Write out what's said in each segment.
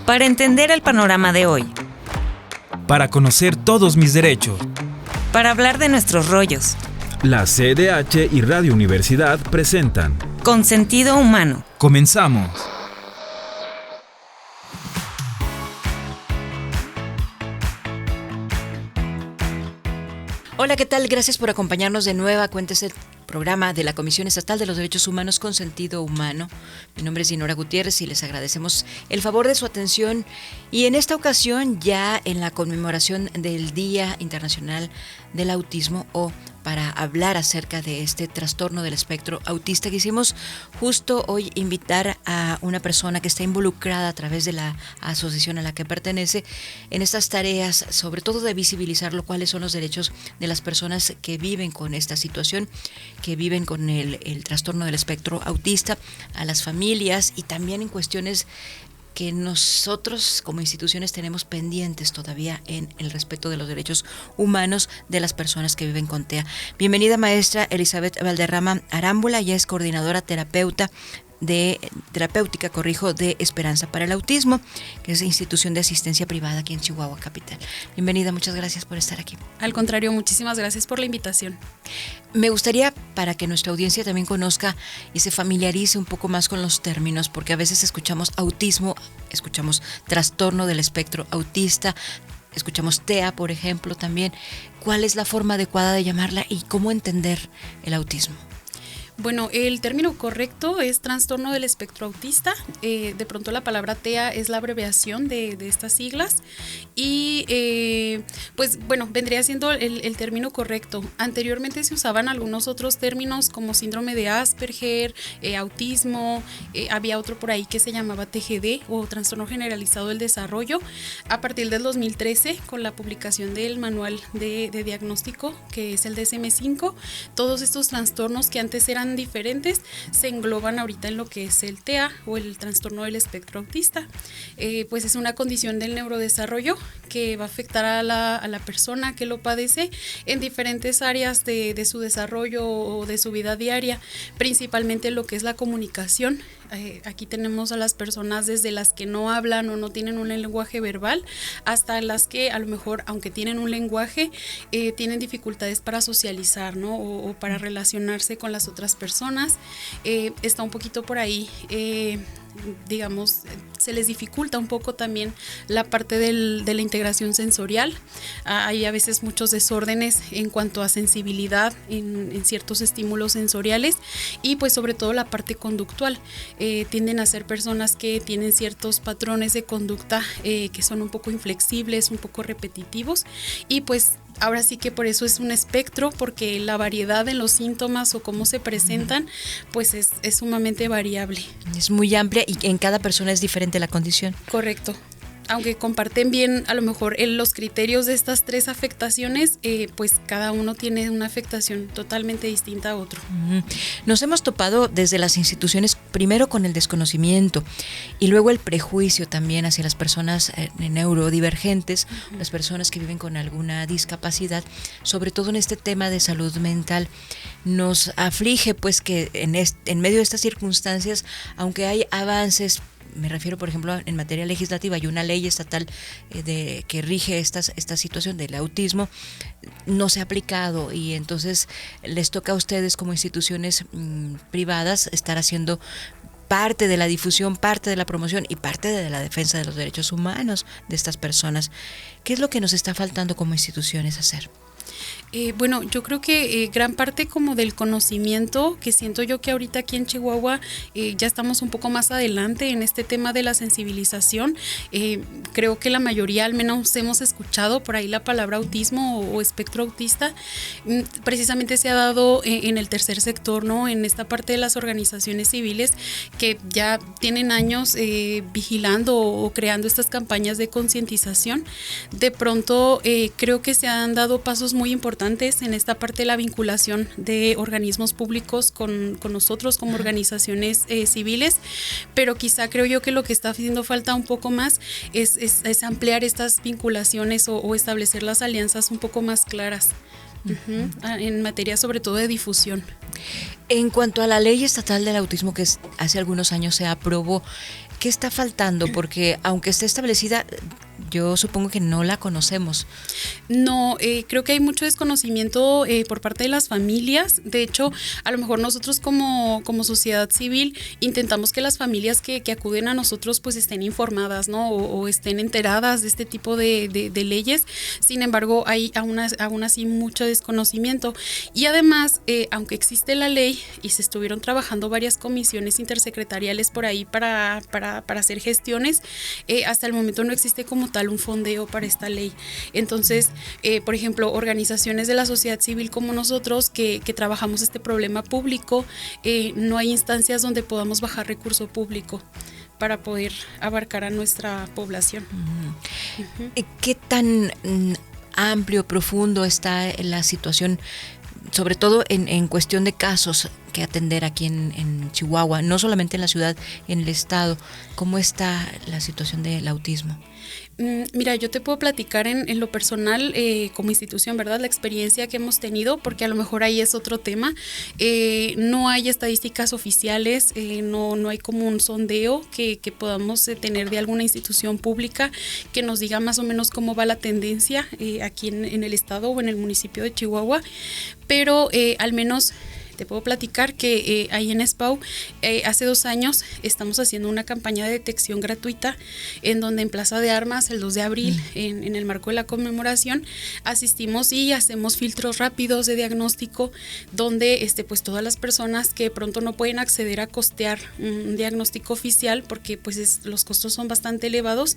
para entender el panorama de hoy, para conocer todos mis derechos, para hablar de nuestros rollos. La CDH y Radio Universidad presentan Con Sentido Humano. ¡Comenzamos! Hola, ¿qué tal? Gracias por acompañarnos de nueva cuenta este programa de la Comisión Estatal de los Derechos Humanos con Sentido Humano. Mi nombre es Dinora Gutiérrez y les agradecemos el favor de su atención. Y en esta ocasión, ya en la conmemoración del Día Internacional del Autismo, o para hablar acerca de este trastorno del espectro autista, quisimos justo hoy invitar a una persona que está involucrada a través de la asociación a la que pertenece en estas tareas, sobre todo de visibilizar cuáles son los derechos de las personas que viven con esta situación, que viven con el trastorno del espectro autista, a las familias y también en cuestiones que nosotros como instituciones tenemos pendientes todavía en el respeto de los derechos humanos de las personas que viven con TEA. Bienvenida, maestra Elizabeth Valderrama Arámbula, ella es coordinadora terapéutica de Esperanza para el Autismo, que es institución de asistencia privada aquí en Chihuahua capital. Bienvenida, muchas gracias por estar aquí. Al contrario, muchísimas gracias por la invitación. Me gustaría, para que nuestra audiencia también conozca y se familiarice un poco más con los términos, porque a veces escuchamos autismo, escuchamos trastorno del espectro autista, escuchamos TEA, por ejemplo, también. ¿Cuál es la forma adecuada de llamarla y cómo entender el autismo? Bueno, el término correcto es trastorno del espectro autista. De pronto la palabra TEA es la abreviación de estas siglas y pues bueno, vendría siendo el término correcto. Anteriormente se usaban algunos otros términos como síndrome de Asperger, autismo, había otro por ahí que se llamaba TGD o trastorno generalizado del desarrollo. A partir del 2013, con la publicación del manual de diagnóstico, que es el DSM-5, todos estos trastornos que antes eran diferentes se engloban ahorita en lo que es el TEA o el trastorno del espectro autista. Pues es una condición del neurodesarrollo que va a afectar a la persona que lo padece en diferentes áreas de su desarrollo o de su vida diaria, principalmente lo que es la comunicación. Aquí tenemos a las personas desde las que no hablan o no tienen un lenguaje verbal hasta las que a lo mejor, aunque tienen un lenguaje, tienen dificultades para socializar, ¿no? o para relacionarse con las otras personas. Está un poquito por ahí, digamos, se les dificulta un poco también la parte de la integración sensorial. Hay a veces muchos desórdenes en cuanto a sensibilidad en ciertos estímulos sensoriales y pues sobre todo la parte conductual. Tienden a ser personas que tienen ciertos patrones de conducta que son un poco inflexibles, un poco repetitivos y pues ahora sí que por eso es un espectro, porque la variedad en los síntomas o cómo se presentan, pues es sumamente variable. Es muy amplia y en cada persona es diferente la condición. Correcto. Aunque comparten bien a lo mejor los criterios de estas tres afectaciones, pues cada uno tiene una afectación totalmente distinta a otro. Nos hemos topado desde las instituciones primero con el desconocimiento y luego el prejuicio también hacia las personas neurodivergentes, las personas que viven con alguna discapacidad, sobre todo en este tema de salud mental. Nos aflige pues que en medio de estas circunstancias, aunque hay avances, me refiero, por ejemplo, en materia legislativa, hay una ley estatal que rige esta situación del autismo, no se ha aplicado y entonces les toca a ustedes como instituciones privadas estar haciendo parte de la difusión, parte de la promoción y parte de la defensa de los derechos humanos de estas personas. ¿Qué es lo que nos está faltando como instituciones hacer? Bueno, yo creo que gran parte como del conocimiento, que siento yo que ahorita aquí en Chihuahua ya estamos un poco más adelante en este tema de la sensibilización. Creo que la mayoría al menos hemos escuchado por ahí la palabra autismo o espectro autista. Precisamente se ha dado en el tercer sector, ¿no? En esta parte de las organizaciones civiles que ya tienen años vigilando o creando estas campañas de concientización. De pronto creo que se han dado pasos muy importantes en esta parte de la vinculación de organismos públicos con nosotros como organizaciones civiles, pero quizá creo yo que lo que está haciendo falta un poco más es ampliar estas vinculaciones o establecer las alianzas un poco más claras. En materia sobre todo de difusión. En cuanto a la ley estatal del autismo que hace algunos años se aprobó, ¿Qué está faltando? Porque aunque esté establecida, yo supongo que no la conocemos. No, creo que hay mucho desconocimiento por parte de las familias. De hecho, a lo mejor nosotros como sociedad civil intentamos que las familias que acuden a nosotros pues estén informadas, ¿no? O estén enteradas de este tipo de leyes. Sin embargo, hay aún así mucho desconocimiento. Y además, aunque existe la ley y se estuvieron trabajando varias comisiones intersecretariales por ahí para hacer gestiones, hasta el momento no existe como tal un fondeo para esta ley. Entonces, por ejemplo, organizaciones de la sociedad civil como nosotros que trabajamos este problema público, no hay instancias donde podamos bajar recurso público para poder abarcar a nuestra población. ¿Qué tan amplio, profundo está la situación, sobre todo en cuestión de casos que atender aquí en Chihuahua, no solamente en la ciudad, en el estado? ¿Cómo está la situación del autismo? Mira, yo te puedo platicar en lo personal como institución, ¿verdad? La experiencia que hemos tenido, porque a lo mejor ahí es otro tema. No hay estadísticas oficiales, no hay como un sondeo que podamos tener de alguna institución pública que nos diga más o menos cómo va la tendencia aquí en el estado o en el municipio de Chihuahua, pero al menos te puedo platicar que ahí en SPAU hace 2 años estamos haciendo una campaña de detección gratuita en donde en Plaza de Armas el 2 de abril en el marco de la conmemoración asistimos y hacemos filtros rápidos de diagnóstico donde pues todas las personas que pronto no pueden acceder a costear un diagnóstico oficial porque pues los costos son bastante elevados,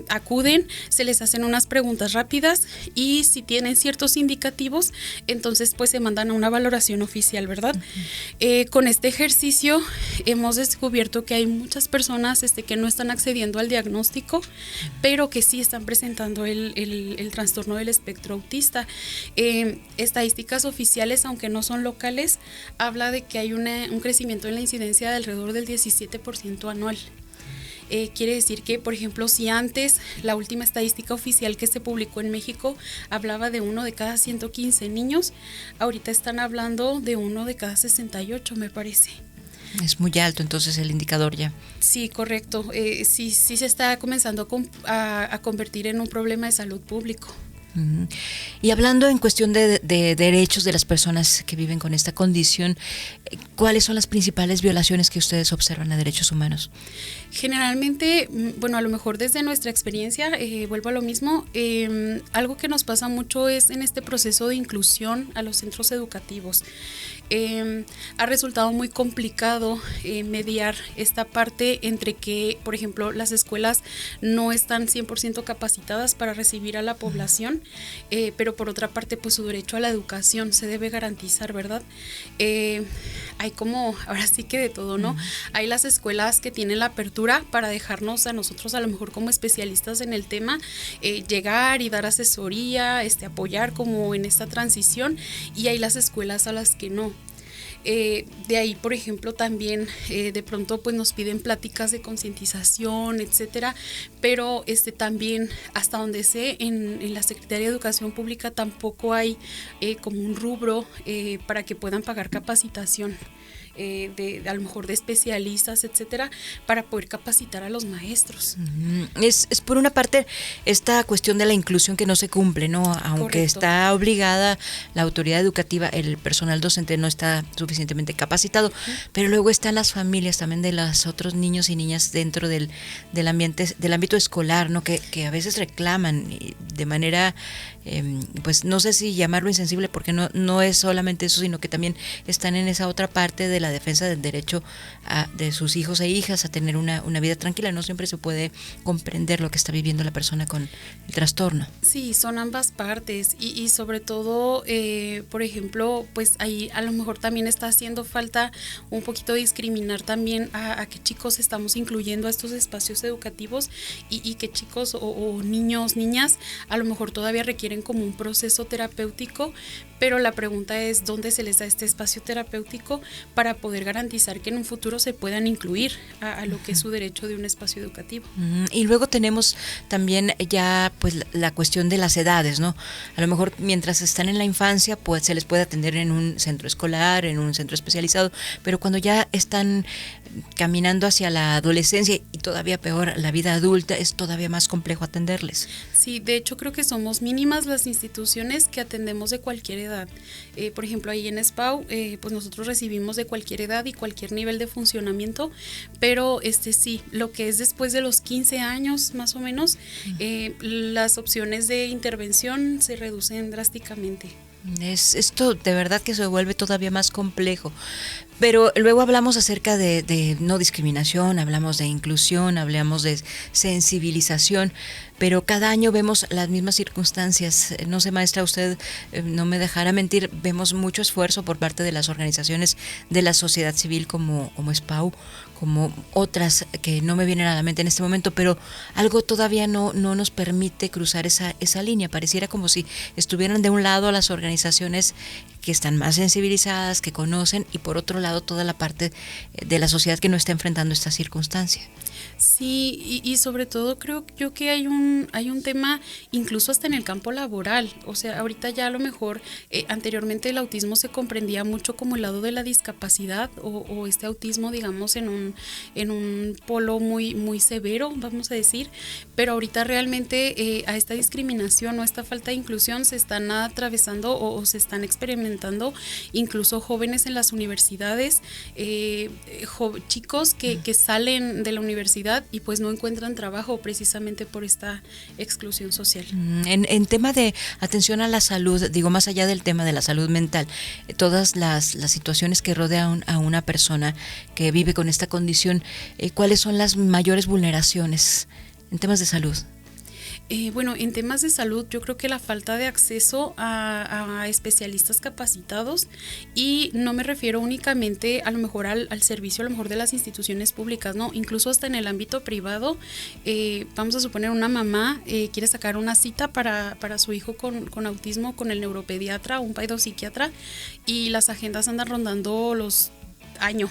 acuden, se les hacen unas preguntas rápidas y si tienen ciertos indicativos entonces pues se mandan a una valoración oficial, ¿verdad? Con este ejercicio hemos descubierto que hay muchas personas que no están accediendo al diagnóstico, pero que sí están presentando el trastorno del espectro autista. Estadísticas oficiales, aunque no son locales, habla de que hay un crecimiento en la incidencia de alrededor del 17% anual. Quiere decir que, por ejemplo, si antes la última estadística oficial que se publicó en México hablaba de 1 de cada 115 niños, ahorita están hablando de 1 de cada 68, me parece. Es muy alto entonces el indicador ya. Sí, correcto. Sí se está comenzando a convertir en un problema de salud público. Y hablando en cuestión de derechos de las personas que viven con esta condición, ¿cuáles son las principales violaciones que ustedes observan a derechos humanos? Generalmente, bueno, a lo mejor desde nuestra experiencia, vuelvo a lo mismo, algo que nos pasa mucho es en este proceso de inclusión a los centros educativos. Ha resultado muy complicado mediar esta parte entre que, por ejemplo, las escuelas no están 100% capacitadas para recibir a la población, pero por otra parte, pues su derecho a la educación se debe garantizar, ¿verdad? Hay como, ahora sí que de todo, ¿no? Hay las escuelas que tienen la apertura para dejarnos a nosotros, a lo mejor como especialistas en el tema, llegar y dar asesoría, apoyar como en esta transición, y hay las escuelas a las que no. De ahí, por ejemplo, también de pronto pues nos piden pláticas de concientización, etcétera, pero también hasta donde sé en la Secretaría de Educación Pública tampoco hay como un rubro para que puedan pagar capacitación. A lo mejor de especialistas, etcétera, para poder capacitar a los maestros. Es por una parte esta cuestión de la inclusión que no se cumple, ¿no? Aunque Correcto. Está obligada la autoridad educativa, el personal docente no está suficientemente capacitado, pero luego están las familias también de los otros niños y niñas dentro del ámbito escolar, ¿no? Que a veces reclaman de manera pues no sé si llamarlo insensible, porque no es solamente eso, sino que también están en esa otra parte de la defensa del derecho de sus hijos e hijas a tener una vida tranquila. No siempre se puede comprender lo que está viviendo la persona con el trastorno. Sí, son ambas partes y sobre todo, por ejemplo, pues ahí a lo mejor también está haciendo falta un poquito discriminar también a qué chicos estamos incluyendo a estos espacios educativos y qué chicos o niños, niñas, a lo mejor todavía requieren como un proceso terapéutico, pero la pregunta es dónde se les da este espacio terapéutico para para poder garantizar que en un futuro se puedan incluir a lo que es su derecho de un espacio educativo. Y luego tenemos también ya pues la cuestión de las edades, ¿no? A lo mejor mientras están en la infancia pues se les puede atender en un centro escolar, en un centro especializado, pero cuando ya están caminando hacia la adolescencia y todavía peor la vida adulta, es todavía más complejo atenderles. Sí, de hecho creo que somos mínimas las instituciones que atendemos de cualquier edad. Por ejemplo, ahí en SPAU, pues nosotros recibimos de cualquier edad y cualquier nivel de funcionamiento, pero sí, lo que es después de los 15 años más o menos, las opciones de intervención se reducen drásticamente. Esto de verdad que se vuelve todavía más complejo. Pero luego hablamos acerca de no discriminación, hablamos de inclusión, hablamos de sensibilización, pero cada año vemos las mismas circunstancias. No sé, maestra, usted no me dejará mentir, vemos mucho esfuerzo por parte de las organizaciones de la sociedad civil como SPAU, como otras que no me vienen a la mente en este momento, pero algo todavía no nos permite cruzar esa línea. Pareciera como si estuvieran de un lado las organizaciones que están más sensibilizadas, que conocen, y por otro lado toda la parte de la sociedad que no está enfrentando esta circunstancia. Sí, y sobre todo creo yo que hay un tema incluso hasta en el campo laboral. O sea, ahorita ya a lo mejor anteriormente el autismo se comprendía mucho como el lado de la discapacidad o este autismo, digamos, en un polo muy, muy severo, vamos a decir, pero ahorita realmente a esta discriminación o esta falta de inclusión se están atravesando o se están experimentando incluso jóvenes en las universidades, chicos que salen de la universidad y pues no encuentran trabajo precisamente por esta exclusión social. En tema de atención a la salud, digo, más allá del tema de la salud mental, todas las situaciones que rodean a una persona que vive con esta condición, ¿cuáles son las mayores vulneraciones en temas de salud? Bueno, en temas de salud yo creo que la falta de acceso a especialistas capacitados, y no me refiero únicamente a lo mejor al servicio a lo mejor de las instituciones públicas, no, incluso hasta en el ámbito privado. Vamos a suponer una mamá quiere sacar una cita para su hijo con autismo con el neuropediatra o un pedopsiquiatra, y las agendas andan rondando los años.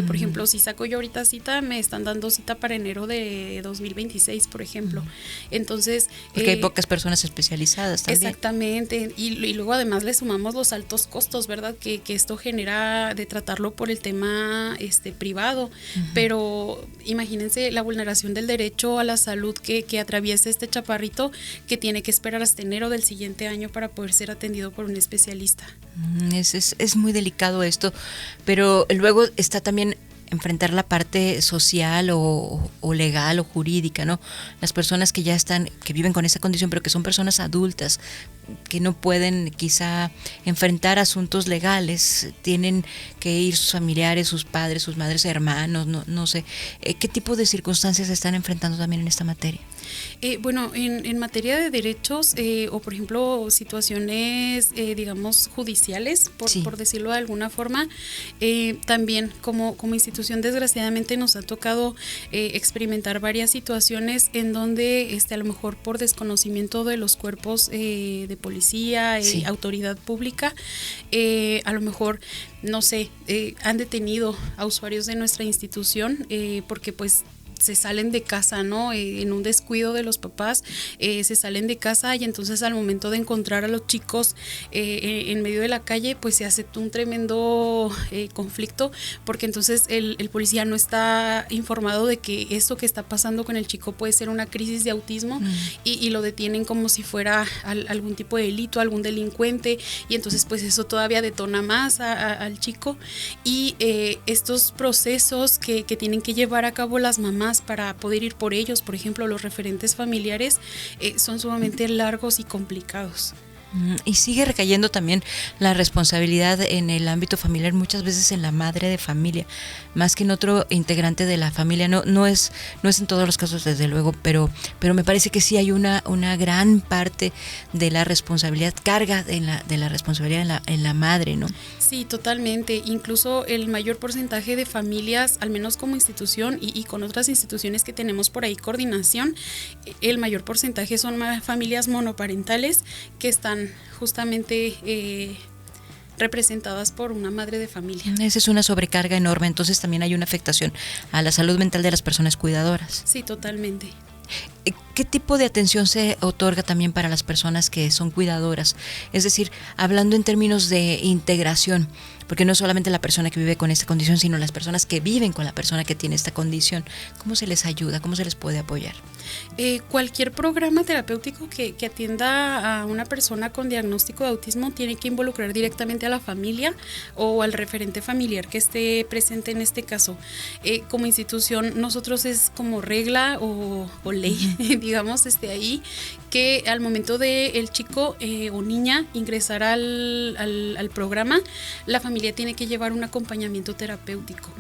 Por ejemplo, si saco yo ahorita cita, me están dando cita para enero de 2026, por ejemplo. Entonces, porque hay pocas personas especializadas también. Exactamente, y luego además le sumamos los altos costos, ¿verdad? Que esto genera de tratarlo por el tema privado. Pero imagínense la vulneración del derecho a la salud que atraviesa este chaparrito, que tiene que esperar hasta enero del siguiente año para poder ser atendido por un especialista. Es muy delicado esto, pero luego está también enfrentar la parte social o legal o jurídica, ¿no? Las personas que ya que viven con esa condición, pero que son personas adultas, que no pueden quizá enfrentar asuntos legales, tienen que ir sus familiares, sus padres, sus madres, hermanos, no sé. ¿Qué tipo de circunstancias se están enfrentando también en esta materia? Bueno, en materia de derechos o por ejemplo situaciones digamos judiciales, por decirlo de alguna forma, también como institución desgraciadamente nos ha tocado experimentar varias situaciones en donde a lo mejor por desconocimiento de los cuerpos de policía, autoridad pública, a lo mejor, no sé, han detenido a usuarios de nuestra institución porque pues se salen de casa, ¿no? En un descuido de los papás, se salen de casa, y entonces al momento de encontrar a los chicos en medio de la calle, pues se hace un tremendo conflicto, porque entonces el policía no está informado de que esto que está pasando con el chico puede ser una crisis de autismo, y lo detienen como si fuera algún tipo de delito, algún delincuente, y entonces pues eso todavía detona más al chico, y estos procesos que tienen que llevar a cabo las mamás para poder ir por ellos, por ejemplo, los referentes familiares, son sumamente largos y complicados. Y sigue recayendo también la responsabilidad en el ámbito familiar, muchas veces en la madre de familia, más que en otro integrante de la familia. No es en todos los casos, desde luego, pero me parece que sí hay una gran parte de la responsabilidad, carga de la responsabilidad en la madre, ¿no? Sí, totalmente. Incluso el mayor porcentaje de familias, al menos como institución y con otras instituciones que tenemos por ahí coordinación, el mayor porcentaje son familias monoparentales que están justamente representadas por una madre de familia. Esa es una sobrecarga enorme, entonces también hay una afectación a la salud mental de las personas cuidadoras. Sí, totalmente. ¿Qué tipo de atención se otorga también para las personas que son cuidadoras? Es decir, hablando en términos de integración, porque no solamente la persona que vive con esta condición, sino las personas que viven con la persona que tiene esta condición. ¿Cómo se les ayuda? ¿Cómo se les puede apoyar? Cualquier programa terapéutico que atienda a una persona con diagnóstico de autismo tiene que involucrar directamente a la familia o al referente familiar que esté presente en este caso. Como institución, nosotros es como regla o ley, digamos, ahí, que al momento de el chico o niña ingresar al programa, la familia tiene que llevar un acompañamiento terapéutico.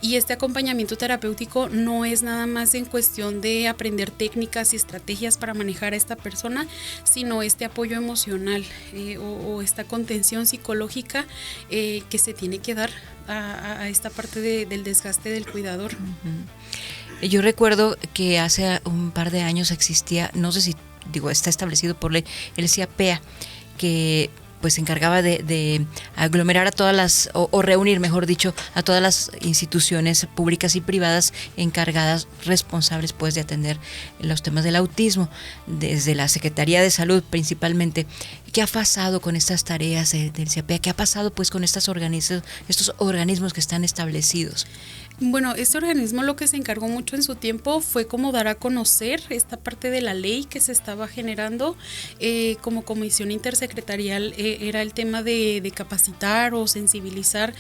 Y este acompañamiento terapéutico no es nada más en cuestión de aprender técnicas y estrategias para manejar a esta persona, sino este apoyo emocional o esta contención psicológica que se tiene que dar a esta parte del desgaste del cuidador. Yo recuerdo que hace un par de años existía, no sé si está establecido por ley, el CIAPEA, que pues se encargaba de aglomerar a todas las, o reunir, mejor dicho, a todas las instituciones públicas y privadas encargadas, responsables pues de atender los temas del autismo, desde la Secretaría de Salud principalmente. ¿Qué ha pasado con estas tareas del CIAPEA? ¿Qué ha pasado pues con estos organismos que están establecidos? Bueno, este organismo lo que se encargó mucho en su tiempo fue como dar a conocer esta parte de la ley que se estaba generando. Como comisión intersecretarial era el tema de capacitar o sensibilizar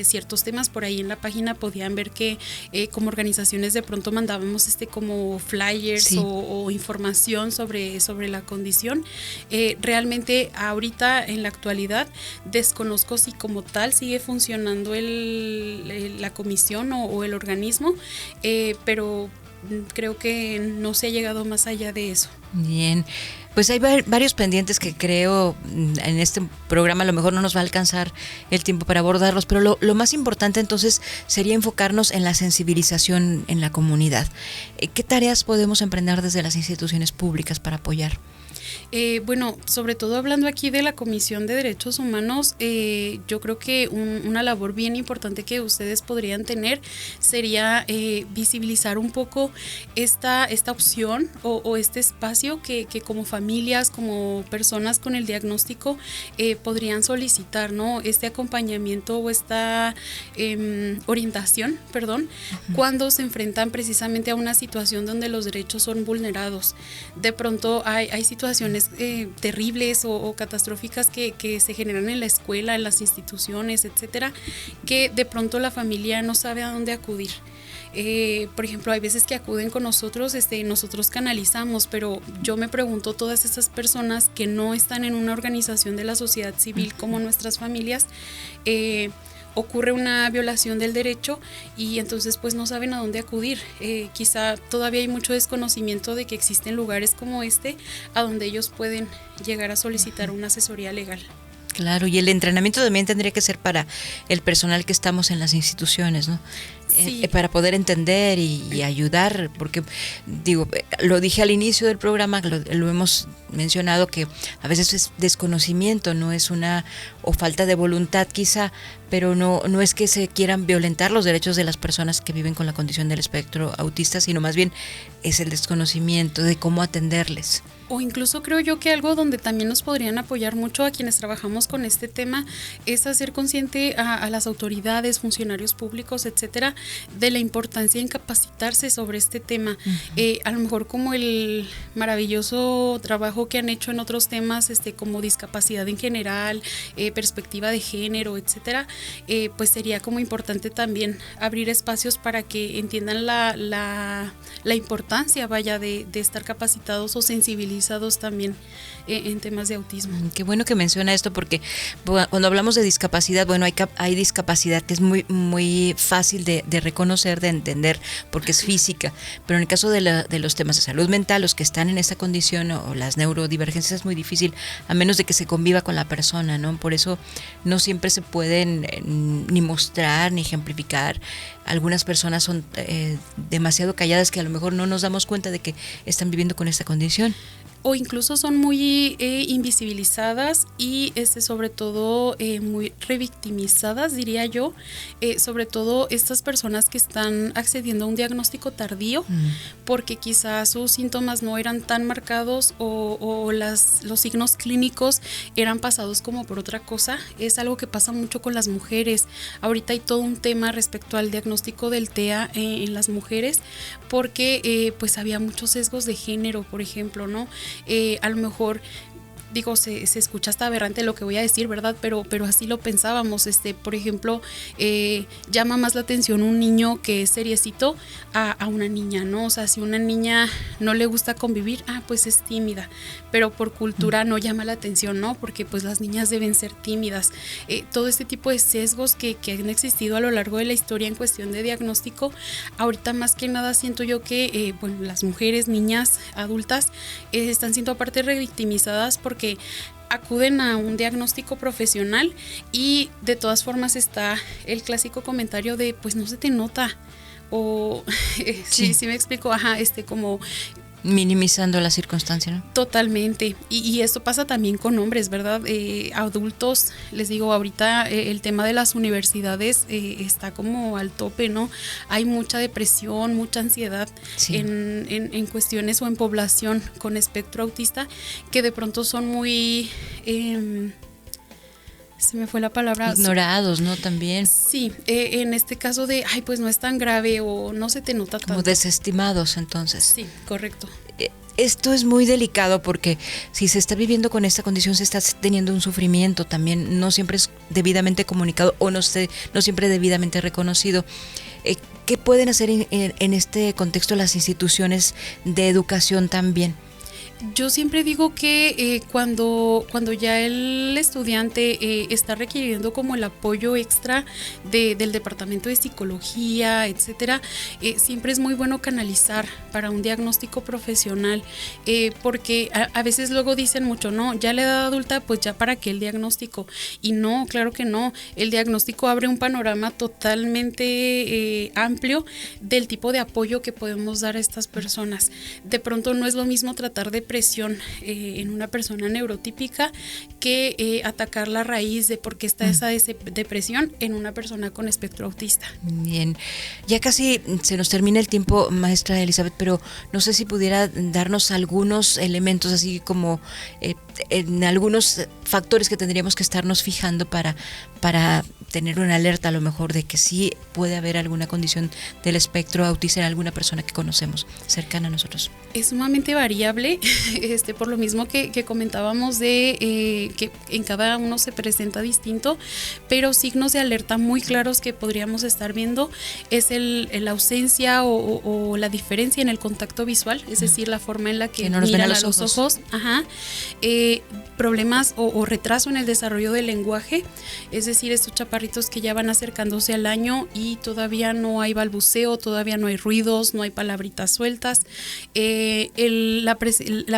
ciertos temas. Por ahí en la página podían ver que como organizaciones de pronto mandábamos como flyers, sí, o información sobre la condición. Realmente ahorita en la actualidad desconozco si como tal sigue funcionando la comisión o el organismo, pero creo que no se ha llegado más allá de eso. Bien, pues hay varios pendientes que creo en este programa a lo mejor no nos va a alcanzar el tiempo para abordarlos, pero lo más importante entonces sería enfocarnos en la sensibilización en la comunidad. ¿Qué tareas podemos emprender desde las instituciones públicas para apoyar? Bueno, sobre todo hablando aquí de la Comisión de Derechos Humanos, yo creo que una labor bien importante que ustedes podrían tener sería visibilizar un poco esta opción o este espacio que como familias, como personas con el diagnóstico podrían solicitar, ¿no? Este acompañamiento o esta orientación, cuando se enfrentan precisamente a una situación donde los derechos son vulnerados. De pronto hay situaciones terribles o catastróficas que se generan en la escuela, en las instituciones, etcétera, que de pronto la familia no sabe a dónde acudir. Por ejemplo, hay veces que acuden con nosotros, nosotros canalizamos, pero yo me pregunto, todas esas personas que no están en una organización de la sociedad civil como nuestras familias, ocurre una violación del derecho y entonces pues no saben a dónde acudir. Quizá todavía hay mucho desconocimiento de que existen lugares como a donde ellos pueden llegar a solicitar una asesoría legal. Claro, y el entrenamiento también tendría que ser para el personal que estamos en las instituciones, ¿no? Sí. Para poder entender y ayudar, porque lo dije al inicio del programa, lo hemos mencionado, que a veces es desconocimiento, no es o falta de voluntad quizá, pero no es que se quieran violentar los derechos de las personas que viven con la condición del espectro autista, sino más bien es el desconocimiento de cómo atenderles. O incluso creo yo que algo donde también nos podrían apoyar mucho a quienes trabajamos con este tema es hacer consciente a las autoridades, funcionarios públicos, etcétera, de la importancia en capacitarse sobre este tema. A lo mejor como el maravilloso trabajo que han hecho en otros temas, como discapacidad en general, perspectiva de género, etcétera, pues sería como importante también abrir espacios para que entiendan la importancia, de estar capacitados o sensibilizados también en temas de autismo. Qué bueno que menciona esto, porque cuando hablamos de discapacidad, hay discapacidad que es muy, muy fácil de reconocer, de entender, porque es física, pero en el caso de los temas de salud mental, los que están en esta condición o las neurodivergencias es muy difícil, a menos de que se conviva con la persona, ¿no? Por eso no siempre se pueden ni mostrar ni ejemplificar. Algunas personas son demasiado calladas que a lo mejor no nos damos cuenta de que están viviendo con esta condición. o incluso son muy invisibilizadas y sobre todo muy revictimizadas, diría yo, sobre todo estas personas que están accediendo a un diagnóstico tardío porque quizás sus síntomas no eran tan marcados o los signos clínicos eran pasados como por otra cosa. Es algo que pasa mucho con las mujeres. Ahorita hay todo un tema respecto al diagnóstico del TEA en las mujeres porque pues había muchos sesgos de género, por ejemplo, ¿no? A lo mejor digo, se escucha hasta aberrante lo que voy a decir, ¿verdad? Pero así lo pensábamos. Por ejemplo, llama más la atención un niño que es seriecito a una niña, ¿no? O sea, si una niña no le gusta convivir, pues es tímida, pero por cultura no llama la atención, ¿no? Porque pues las niñas deben ser tímidas. Todo este tipo de sesgos que han existido a lo largo de la historia en cuestión de diagnóstico, ahorita más que nada siento yo que, bueno, las mujeres, niñas, adultas, están siendo aparte revictimizadas porque acuden a un diagnóstico profesional y de todas formas está el clásico comentario de pues no se te nota o sí me explico, como minimizando la circunstancia, ¿no? Totalmente. Y esto pasa también con hombres, ¿verdad? Adultos, les digo, ahorita el tema de las universidades está como al tope, ¿no? Hay mucha depresión, mucha ansiedad en cuestiones o en población con espectro autista que de pronto son muy... se me fue la palabra. Ignorados, ¿no? También. Sí, en este caso de, pues no es tan grave o no se te nota tanto. Como desestimados, entonces. Sí, correcto. Esto es muy delicado porque si se está viviendo con esta condición se está teniendo un sufrimiento también, no siempre es debidamente comunicado o no siempre debidamente reconocido. ¿Qué pueden hacer en este contexto las instituciones de educación también? Yo siempre digo que cuando ya el estudiante está requiriendo como el apoyo extra del departamento de psicología, etcétera, siempre es muy bueno canalizar para un diagnóstico profesional, porque a veces luego dicen mucho, no, ya la edad adulta, pues ya para qué el diagnóstico, y no, claro que no, el diagnóstico abre un panorama totalmente amplio del tipo de apoyo que podemos dar a estas personas. De pronto no es lo mismo tratar depresión en una persona neurotípica que atacar la raíz de por qué está esa depresión en una persona con espectro autista. Bien, ya casi se nos termina el tiempo, maestra Elizabeth, pero no sé si pudiera darnos algunos elementos así como en algunos factores que tendríamos que estarnos fijando para tener una alerta a lo mejor de que sí puede haber alguna condición del espectro autista en alguna persona que conocemos cercana a nosotros. Es sumamente variable, por lo mismo que comentábamos de que en cada uno se presenta distinto, pero signos de alerta muy claros que podríamos estar viendo es la ausencia o la diferencia en el contacto visual, es decir, la forma en la que no nos miran ven a los ojos. Problemas o retraso en el desarrollo del lenguaje, es decir, estos chaparritos que ya van acercándose al año y todavía no hay balbuceo, todavía no hay ruidos, no hay palabritas sueltas, la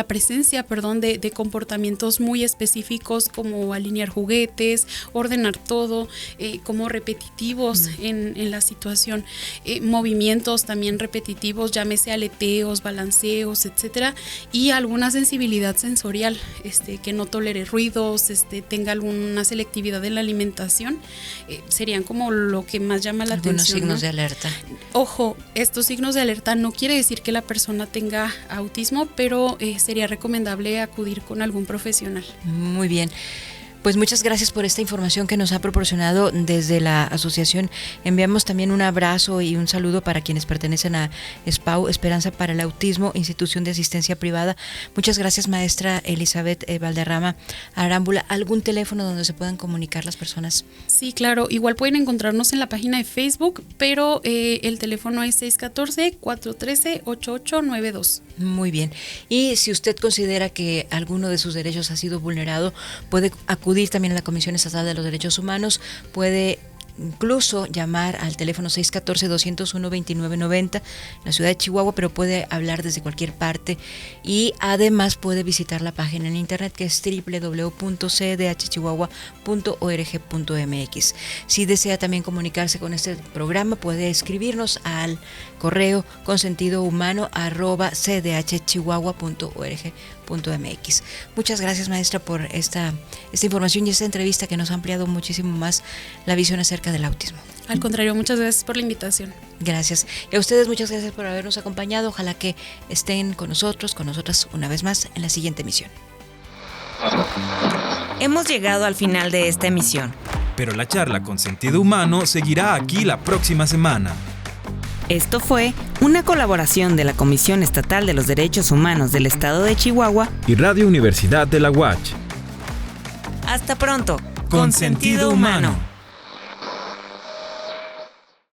presencia de comportamientos muy específicos como alinear juguetes, ordenar todo, como repetitivos en la situación, movimientos también repetitivos, llámese aleteos, balanceos, etcétera, y alguna sensibilidad sensorial, que no tolere ruidos, tenga alguna selectividad en la alimentación, serían como lo que más llama la atención. Algunos signos, ¿no? de alerta. Ojo, estos signos de alerta no quiere decir que la persona tenga autismo, pero sería recomendable acudir con algún profesional. Muy bien. Pues muchas gracias por esta información que nos ha proporcionado desde la asociación. Enviamos también un abrazo y un saludo para quienes pertenecen a SPAU, Esperanza para el Autismo, institución de asistencia privada. Muchas gracias, maestra Elizabeth Valderrama Arámbula. ¿Algún teléfono donde se puedan comunicar las personas? Sí, claro. Igual pueden encontrarnos en la página de Facebook, pero el teléfono es 614-413-8892. Muy bien. Y si usted considera que alguno de sus derechos ha sido vulnerado, puede acudir también a la Comisión Estatal de los Derechos Humanos, puede incluso llamar al teléfono 614-201-2990 en la ciudad de Chihuahua, pero puede hablar desde cualquier parte y además puede visitar la página en internet que es www.cdhchihuahua.org.mx. Si desea también comunicarse con este programa, puede escribirnos al correo consentidohumano@cdhchihuahua.org.mx. Muchas gracias, maestra, por esta información y esta entrevista que nos ha ampliado muchísimo más la visión acerca del autismo. Al contrario, muchas gracias por la invitación. Gracias. Y a ustedes muchas gracias por habernos acompañado. Ojalá que estén con nosotros, con nosotras una vez más en la siguiente emisión. Hemos llegado al final de esta emisión. Pero la charla con sentido humano seguirá aquí la próxima semana. Esto fue una colaboración de la Comisión Estatal de los Derechos Humanos del Estado de Chihuahua Y Radio Universidad de la UACH. Hasta pronto. Con sentido humano.